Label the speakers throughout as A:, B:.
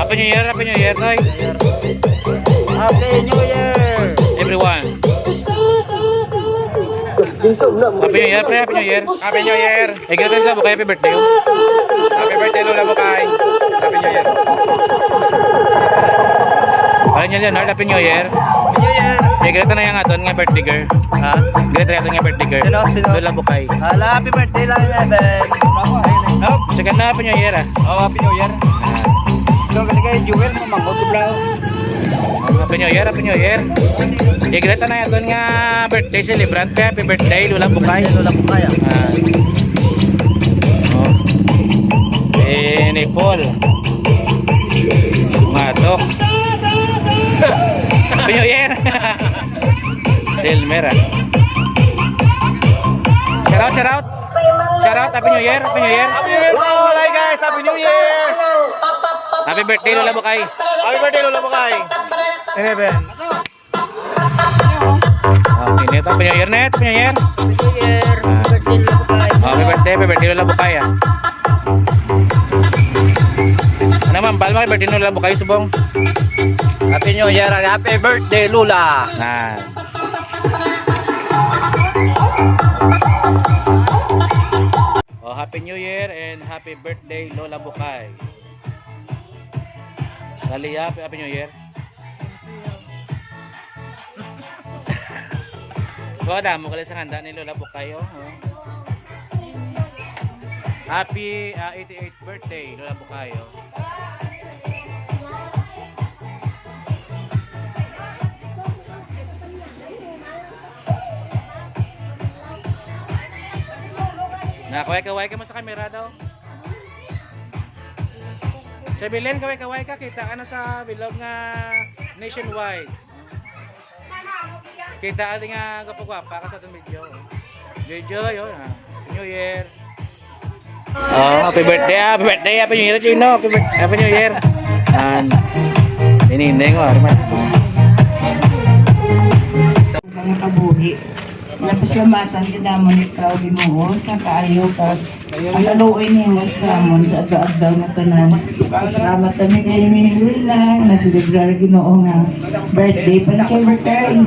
A: Happy New Year, Toy.
B: Happy New Year!
A: Everyone. Happy New Year, pre. Happy New Year.
B: Happy New Year!
A: Igil ka sa bukay. Happy birthday.
B: Happy birthday, Lola Bukay! Happy New Year!
A: Ayun yun, Leonard. Happy New Year.
B: Happy New Year!
A: Igil ka na yung aton nga birthday girl.
B: Ha?
A: Igil ka na yung birthday girl.
B: Sino?
A: Lola Bukay.
B: Hala, happy birthday lang yan, Ben!
A: Oh, second na Happy New Year ah.
B: Oh, Happy New Year! So, ganyan Jewel, mamangkot bro.
A: Happy New Year, Happy New Year. Igil ka na yung nga birthday celebrant. Happy birthday, Lola Bukay.
B: Lola Bukay, ah.
A: Oh. Ni Paul. Matok. Happy New Year. Silmer ah. Shout out. Happy New Year. Happy New Year.
B: Happy New Year! Oh, hi guys! Happy New Year!
A: Happy birthday Lola Bukay.
B: Happy birthday, Lola Bukay! Eh, Ben.
A: Okay, net. Happy New Year, net. Happy New Year. Happy birthday Lola Bukay ah. Ano man, balma kay birthday Lola Bukay subong.
B: Happy New Year! Happy birthday, Lola!
A: Nah. Oh, Happy New Year and happy birthday Lola Bukay. Dali, Happy New Year. Kuha na mo kalis ang handa ni Lola Bukay oh. Happy 88th birthday Lola Bukay oh. Kaway-kaway ka mo sa camera daw. Sa Bilen, kaway-kaway ka. Kita ka na sa bilog nga nationwide. Kita ka nga gapagwapa ka sa itong video. Joy, yun. Happy New Year. Oh, happy birthday, Happy New Year, Chino. Happy New Year. And, ininday ko, Arman.
C: Mga kabuhi. Napasalamatan ka naman ikaw, Ginoo, sa kaayo ka. Ang kaluoy niyo sa amon sa adlaw na tanan. Salamat kami kay Minilina, nagsilibrar Ginoo nga birthday pa na kay birthday.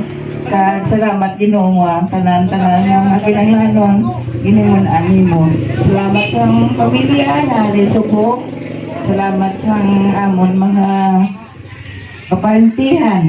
C: Kag salamat Ginoo nga tanan-tanan nga kinahanglan ginimon ani mo. Salamat sa pamilya na subok. Salamat sa amon mga kaparintihan.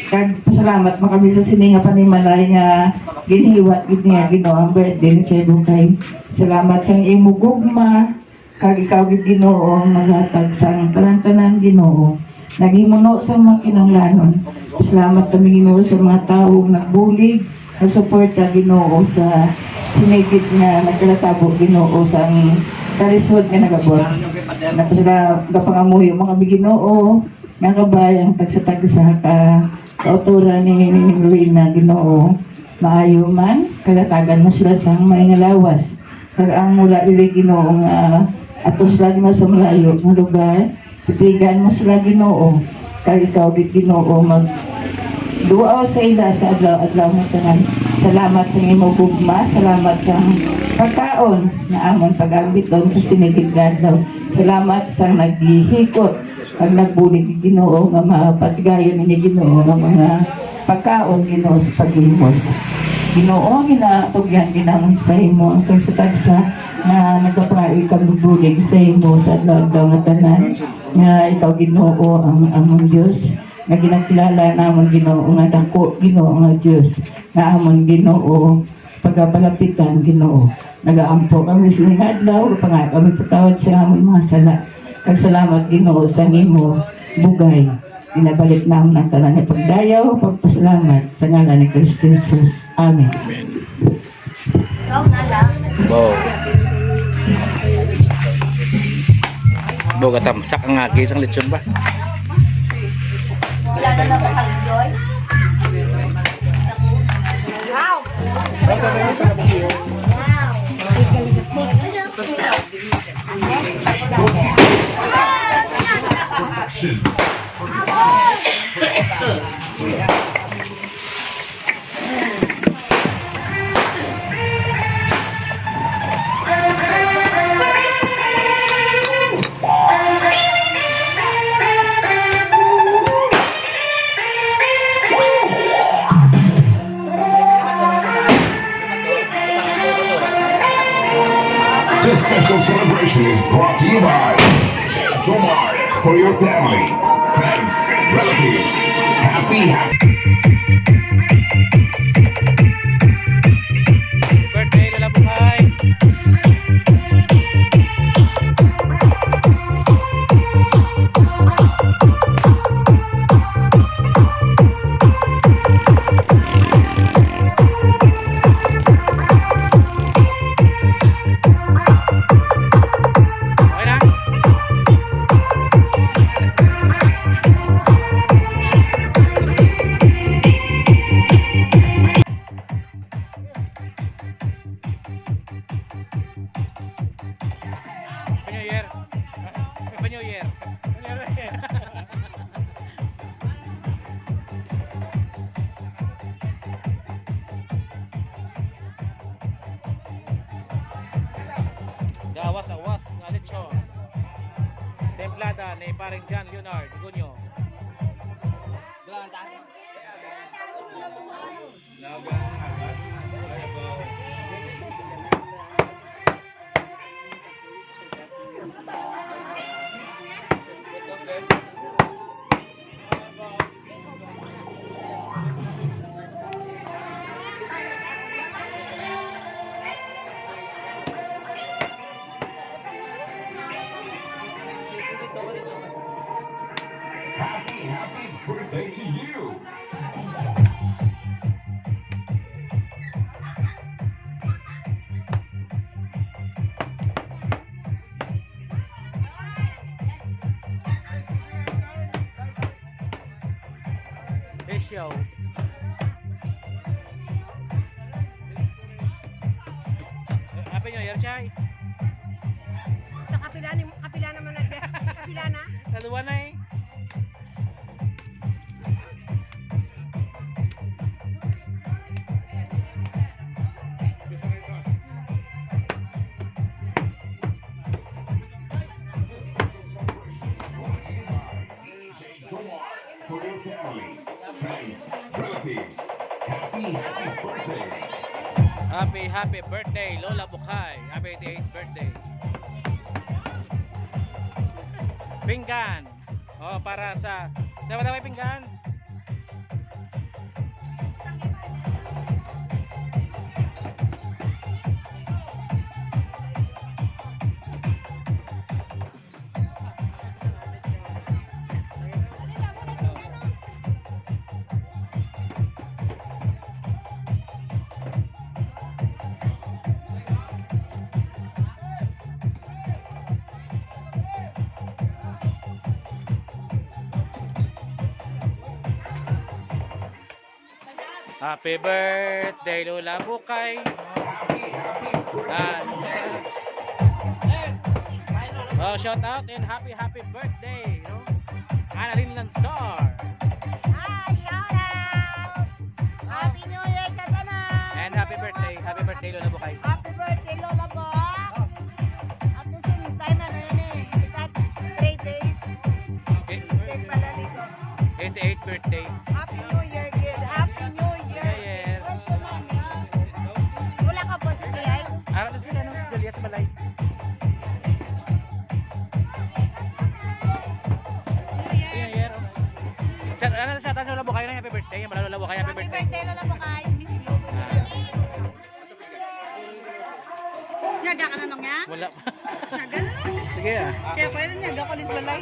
C: Kag pasalamat mo kami sa sininga panimalay nga ginhiwat gid niya Ginoo ang birthday ni Chay Bukay. Salamat sa imo gugma kag ikaw gid Ginoo maghatag sang tanan-tanan Ginoo. Naghimuno sa mga kinahanglanon. Salamat kami Ginoo sa mga tawo nagbulig, nagsuporta Ginoo sa sinigid nga nagkalatabo Ginoo sa kalisod nga nagabot. Napasalamat gapangamuyo mga Ginoo nga kabayang tagsa-tagsa ka kautura ni Luina Ginoo maayo man kagatagan mo sila sa may ngalawas kag ang mula dili Ginoo nga atos lagi mo sa malayo nga lugar titigan mo sila Ginoo kag ikaw gid Ginoo mag duaw sa ila sa adlaw mo tanan. Salamat sa imong gugma, salamat sa pagkaon na amon pag-ambiton sa sinigid nga adlaw. Salamat sa naghihikot pag nagbulig Ginoo nga mapatigayon ni Ginoo nga mga pagkaon Ginoo sa paghimos. Ginoo ginatugyan ginamon sa imo ang tagsa na nagapray kang bulig sa imo sa adlaw nga tanan nga ikaw Ginoo ang among Dios nga ginakilala namon Ginoo nga dako Ginoo nga Dios nga amon Ginoo pagapalapitan Ginoo. Nagaampo kami sa adlaw panga kami patawad sa among mga sala. Kag salamat Ginoo sa imo bugay. Inabalik namin ang tanan ng pagdayaw, pagpasalamat sa ngalan ni Kristo Jesus. Amen.
A: Wow. Boga tamsak ang agis ang lechon ba?
D: Wala na lang ang joy. Wow!
E: for your family, friends, relatives. Happy
A: Birthday, Lola Bukay. Okay na? Happy New Year. Happy New Year. Happy New Year. Gawas-awas nga lechon. Templada ni paring John Leonard Gunyo.
E: happy birthday to you.
A: Ratio. Happy New Year, Chay.
D: Sa kapila naman na. Kapila na.
A: Dalawa na eh.
E: For your family, friends, relatives, happy birthday.
A: Happy birthday, Lola Bukay. Happy 88th birthday. Pinggan. Oh, para sa... Saan ba may pinggan? Happy birthday, Lola Bukay. Oh, shout out and happy birthday, you know? Annalyn Lansar.
D: Hi, shout out! Happy New Year sa tanan!
A: And happy birthday, Lola Bukay.
D: Happy birthday, Lola Box! At the same time, ano yun eh, it's at 3 days. Take pala dito.
A: 88th birthday.
D: Happy New Year, kid! Happy New Year!
A: Yeah.
D: Where's your mommy? Wala ka po sa tiyay?
A: Araw na sila, no? Juliet sa balay. Ano sa taas Lola Bukay na happy birthday? Yung Lola Bukay happy
D: Happy
A: birthday.
D: birthday, Lola Bukay! Miss you! Nyaga ka na nung yan?
A: Wala pa.
D: Nyaga na?
A: Sige ah.
D: Kaya pwede nyaga ko din sa balay.